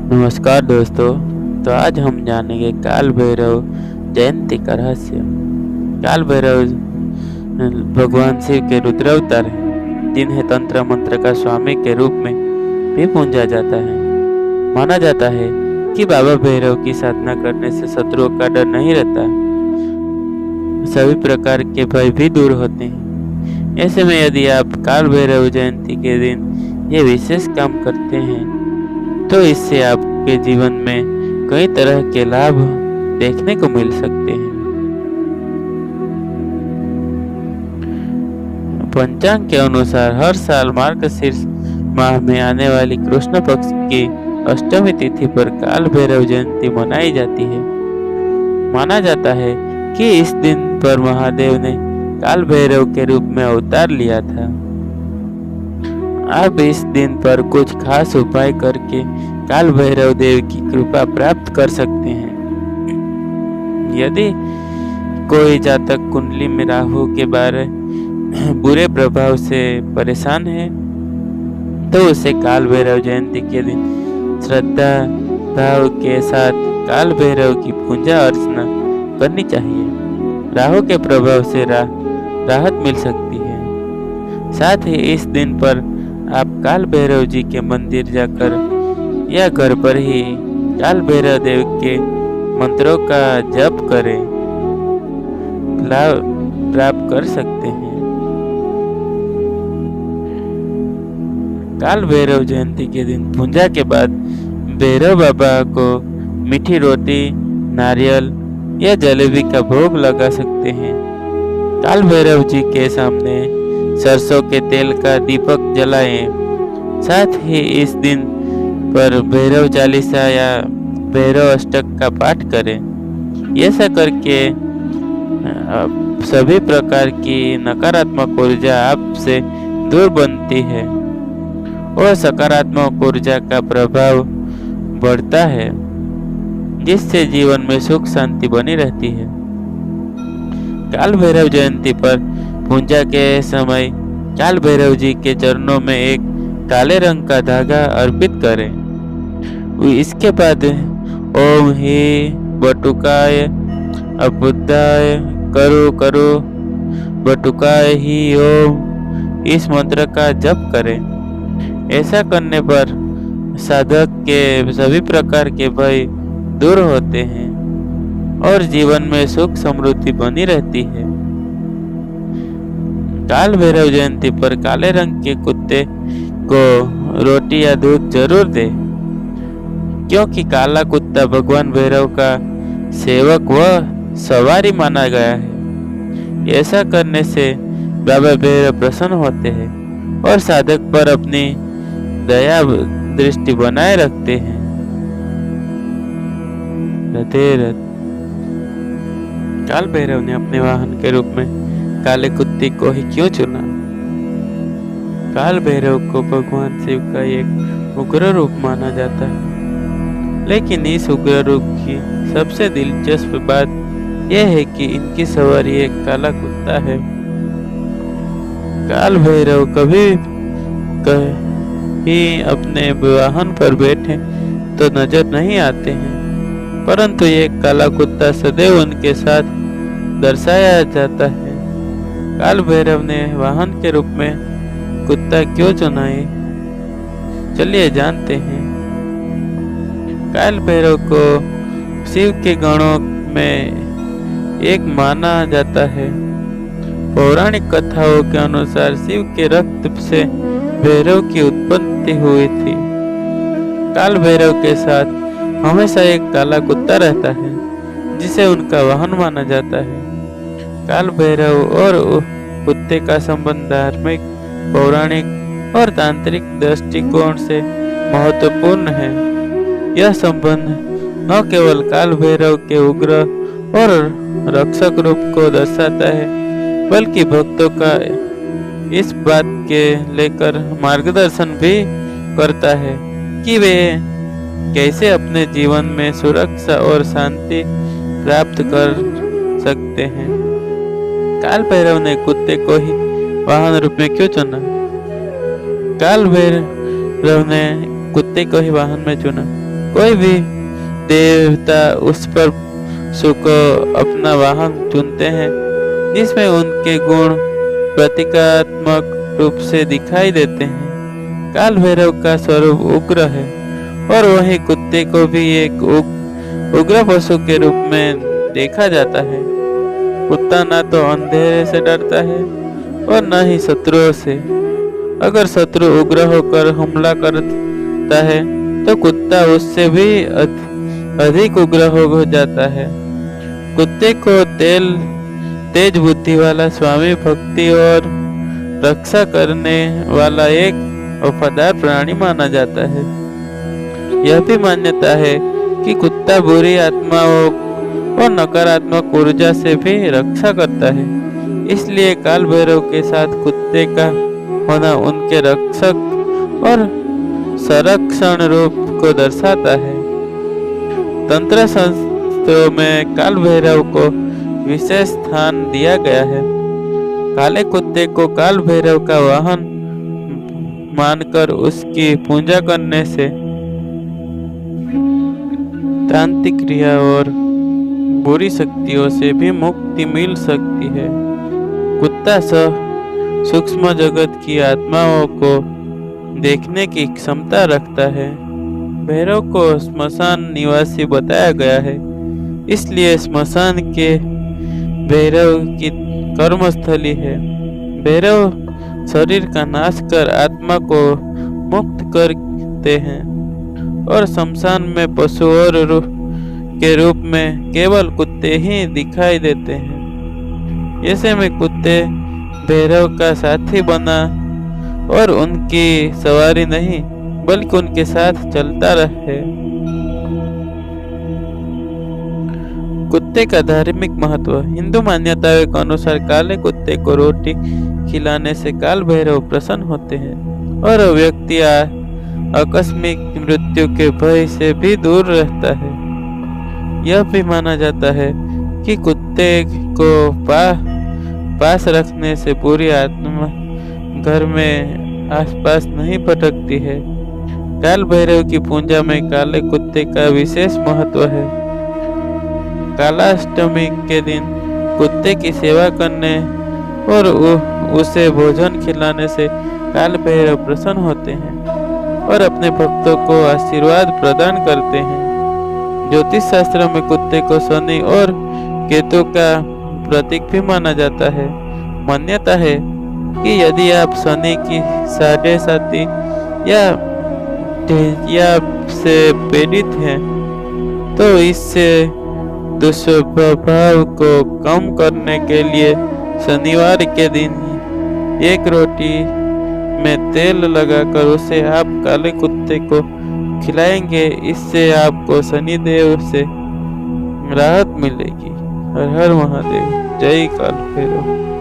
नमस्कार दोस्तों। तो आज हम जानेंगे काल भैरव जयंती का रहस्य। काल भैरव भगवान शिव के रुद्र अवतार हैं, जिन्हें तंत्र मंत्र का स्वामी के रूप में भी पूजा जाता है। माना जाता है कि बाबा भैरव की साधना करने से शत्रुओं का डर नहीं रहता, सभी प्रकार के भय भी दूर होते हैं। ऐसे में यदि आप काल भैरव जयंती के दिन ये विशेष काम करते हैं तो इससे आपके जीवन में कई तरह के लाभ देखने को मिल सकते हैं। पंचांग के अनुसार हर साल मार्गशीर्ष माह में आने वाली कृष्ण पक्ष की अष्टमी तिथि पर काल भैरव जयंती मनाई जाती है। माना जाता है कि इस दिन पर महादेव ने काल भैरव के रूप में अवतार लिया था। आप इस दिन पर कुछ खास उपाय करके काल भैरव देव की कृपा प्राप्त कर सकते हैं। यदि कोई जातक कुंडली में राहु के बुरे प्रभाव से परेशान है तो उसे काल भैरव जयंती के दिन श्रद्धा भाव के साथ काल भैरव की पूजा अर्चना करनी चाहिए। राहु के प्रभाव से राहत मिल सकती है। साथ ही इस दिन पर आप काल भैरव जी के मंदिर जाकर या घर पर ही काल भैरव देव के मंत्रों का जप करें, लाभ प्राप्त कर सकते हैं। काल भैरव जयंती के दिन पूजा के बाद भैरव बाबा को मीठी रोटी, नारियल या जलेबी का भोग लगा सकते हैं। काल भैरव जी के सामने सरसों के तेल का दीपक जलाएं। साथ ही इस दिन पर भैरव चालीसा या भैरव अष्टक का पाठ करें। ऐसा करके सभी प्रकार की नकारात्मक ऊर्जा आपसे दूर बनती है और सकारात्मक ऊर्जा का प्रभाव बढ़ता है, जिससे जीवन में सुख शांति बनी रहती है। काल भैरव जयंती पर पूजा के समय काल भैरव जी के चरणों में एक काले रंग का धागा अर्पित करें। इसके बाद ओम ही बटुकाय अबुद्धाय करो करो बटुकाय ही ओम, इस मंत्र का जप करें। ऐसा करने पर साधक के सभी प्रकार के भय दूर होते हैं और जीवन में सुख समृद्धि बनी रहती है। काल भैरव जयंती पर काले रंग के कुत्ते को रोटी या दूध जरूर दे, क्योंकि काला कुत्ता भगवान भैरव का सेवक व सवारी माना गया है। ऐसा करने से बाबा भैरव प्रसन्न होते हैं और साधक पर अपनी दया दृष्टि बनाए रखते हैं। काल भैरव ने अपने वाहन के रूप में काले कुत्ते को ही क्यों चुना? काल भैरव को भगवान शिव का एक उग्र रूप माना जाता है, लेकिन इस उग्र रूप की सबसे दिलचस्प बात यह है कि इनकी सवारी एक काला कुत्ता है। काल भैरव कभी अपने वाहन पर बैठे तो नजर नहीं आते हैं, परंतु ये काला कुत्ता सदैव उनके साथ दर्शाया जाता है। काल भैरव ने वाहन के रूप में कुत्ता क्यों चुना है, चलिए जानते हैं। काल भैरव को शिव के गणों में एक माना जाता है। पौराणिक कथाओं के अनुसार शिव के रक्त से भैरव की उत्पत्ति हुई थी। काल भैरव के साथ हमेशा एक काला कुत्ता रहता है, जिसे उनका वाहन माना जाता है। काल भैरव और कुत्ते का संबंध धार्मिक, पौराणिक और तांत्रिक दृष्टिकोण से महत्वपूर्ण है। यह संबंध न केवल काल भैरव के उग्र और रक्षक रूप को दर्शाता है, बल्कि भक्तों का इस बात के लेकर मार्गदर्शन भी करता है कि वे कैसे अपने जीवन में सुरक्षा और शांति प्राप्त कर सकते हैं। काल भैरव ने कुत्ते को ही वाहन रूप में क्यों चुना? काल भैरव ने कुत्ते को ही वाहन में चुना। कोई भी देवता उस पर को अपना वाहन चुनते हैं जिसमें उनके गुण प्रतीकात्मक रूप से दिखाई देते हैं। काल भैरव का स्वरूप उग्र है और वही कुत्ते को भी एक उग्र पशु के रूप में देखा जाता है। कुत्ता ना तो अंधेरे से डरता है और न ही शत्रुओं से। अगर शत्रु उग्र होकर हमला करता है तो कुत्ता उससे भी अधिक उग्र हो जाता है। कुत्ते को तेज बुद्धि वाला, स्वामी भक्ति और रक्षा करने वाला एक वफादार प्राणी माना जाता है। यह भी मान्यता है कि कुत्ता बुरी आत्माओं और नकारात्मक ऊर्जा से भी रक्षा करता है। इसलिए काल भैरव के साथ कुत्ते का होना उनके रक्षक और संरक्षण रूप को दर्शाता है। तंत्र शास्त्रों में काल भैरव को विशेष स्थान दिया गया है। काले कुत्ते को काल भैरव का वाहन मानकर उसकी पूजा करने से तांत्रिक क्रिया और बुरी शक्तियों से भी मुक्ति मिल सकती है। कुत्ता सूक्ष्म जगत की आत्माओं को देखने की क्षमता रखता है। भैरव को स्मशान निवासी बताया गया है, इसलिए स्मशान के भैरव की कर्मस्थली है। भैरव शरीर का नाश कर आत्मा को मुक्त करते हैं और शमशान में पशुओं के रूप में केवल कुत्ते ही दिखाई देते हैं। ऐसे में कुत्ते भैरव का साथी बना और उनकी सवारी नहीं बल्कि उनके साथ चलता रहे। कुत्ते का धार्मिक महत्व। हिंदू मान्यताओं के अनुसार काले कुत्ते को रोटी खिलाने से काल भैरव प्रसन्न होते हैं और व्यक्ति आकस्मिक मृत्यु के भय से भी दूर रहता है। यह भी माना जाता है कि कुत्ते को पास रखने से बुरी आत्मा घर में आसपास नहीं भटकती है। काल भैरव की पूजा में काले कुत्ते का विशेष महत्व है। कालाष्टमी के दिन कुत्ते की सेवा करने और उसे भोजन खिलाने से काल भैरव प्रसन्न होते हैं और अपने भक्तों को आशीर्वाद प्रदान करते हैं। ज्योतिष शास्त्र में कुत्ते को शनि और केतु का प्रतीक भी माना जाता है। मान्यता है कि यदि आप शनि की साढ़े साथी या से पीड़ित हैं तो इससे दुष्प्रभाव को कम करने के लिए शनिवार के दिन एक रोटी में तेल लगाकर उसे आप काले कुत्ते को खिलाएंगे। इससे आपको शनिदेव से राहत मिलेगी। हर हर महादेव। जय काल भैरव।